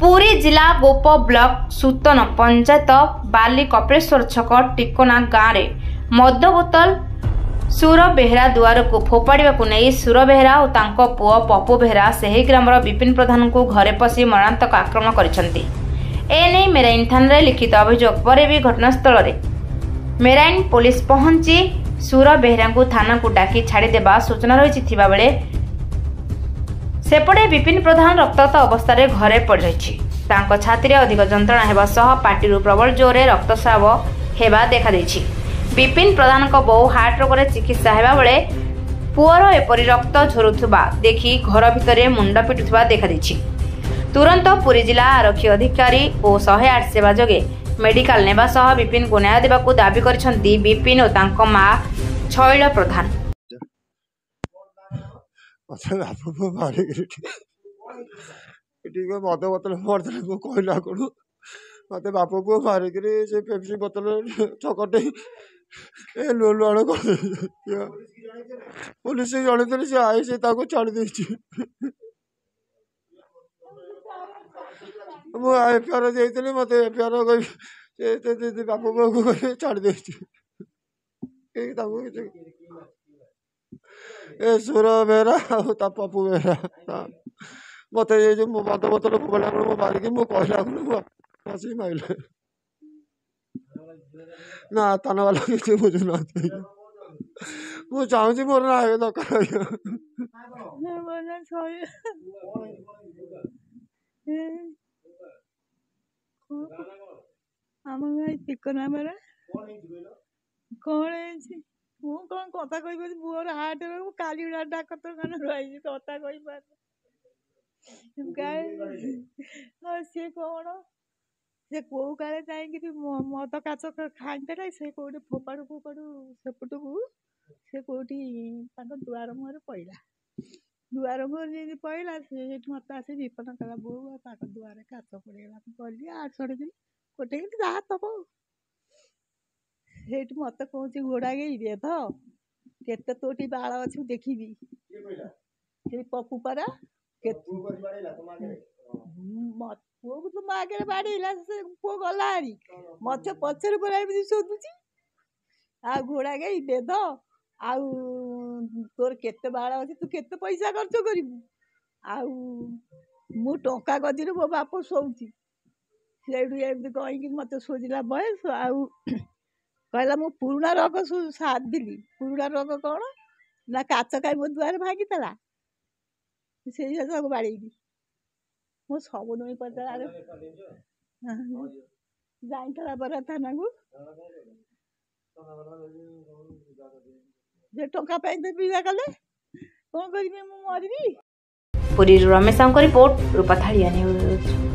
पुरी जिला गोप ब्लॉक सूतन पंचायत बाली कपिलेश्वर छक टिकोना गाँव में मद बोतल सुर बेहरा दुआर को फोपाड़ा को नहीं सुर बेहरा और तांको पुओ पप्पू बेहरा से ग्रामर विपिन प्रधान को घरे पशि मरणांतक आक्रमण करछंती। एने मेराइन थाना लिखित अभियोग पर भी घटनास्थल में मेराइन पुलिस पहुंची सुर बेहरा को थाना को डाकी छाड़देवा सूचना रही बेले सेपटे विपिन प्रधान रक्ताक्त अवस्था घरे पड़ रही छाती अधिक जंत्रणा हेबा सह पार्टी प्रबल जोरे रक्तस्राव हेबा देखा देछि। विपिन प्रधान को बहु हार्ट रोग चिकित्सा हेबा बेले पुअर एपरि रक्त झरुथुबा देखि घर भितर मुंड पिटुथुबा देखा देछि। तुरंत पुरी जिला आरक्षी अधिकारी और 108 सेवा जोगे मेडिकल नेबा सह विपिन को न्याय देबाकू दाबी करछंती विपिन और तांको मां छैल प्रधान। मद बोतल मारते कहला कौन मत बाप पुओ मारिक से पेप्सी बोतल चकटे लुण कर पुलिस जन सी आई से छाड़ी दे मुझे एफआईआर देती मत एफआईआर कही बाप पुओ को छाड़ी दे सुर बेहरा पप्पू बेहरा मत ये जो मद बोतल फोड़ा मारिक कहला हसी माइल ना थाना वाला किसी बुझुना मुझे चाहूँ मोर ना दरकार टिकना बेला कौन है मु कौन कथा कही बुआर हार्ट काली डाक्तर रही कथा कही सी कौन से कौ काले जाइए मद काच खाई से कौटे फोपाड़ू फोपाड़ू सेपटू से कौटी दुआर मुहर पड़ा दुआर मुहर पड़ा से मत आस विपन कला बो दुआर काच पड़ेगा कहली 8 कोटे जहाँ तब से मत कौन घोड़ा गई तो केते तोटी बाल अच्छी देखी पप्पू परा पुओ को तो आगे बाड़ेला से पुओ गला हारी मत पचर पर शोधुची आ घोड़ा गई बेद आउ तोर केते बाल अच्छी तू केते पैसा खर्च करू आउ मु टंका गदी मो बाप शोची से कहीकि मत शोधिला बयस आउ कहला मु पुराना रोग साथ दिली पुराना रोग कौन ना काच कहीं मो दुआर भांगीला से सब बाड़ी मो सब नई पचार जाइला बरा थाना को टंका पीजा कले कौन करी मु मरबी। पुरी रमेश रिपोर्ट रूपा थालिया न्यूज।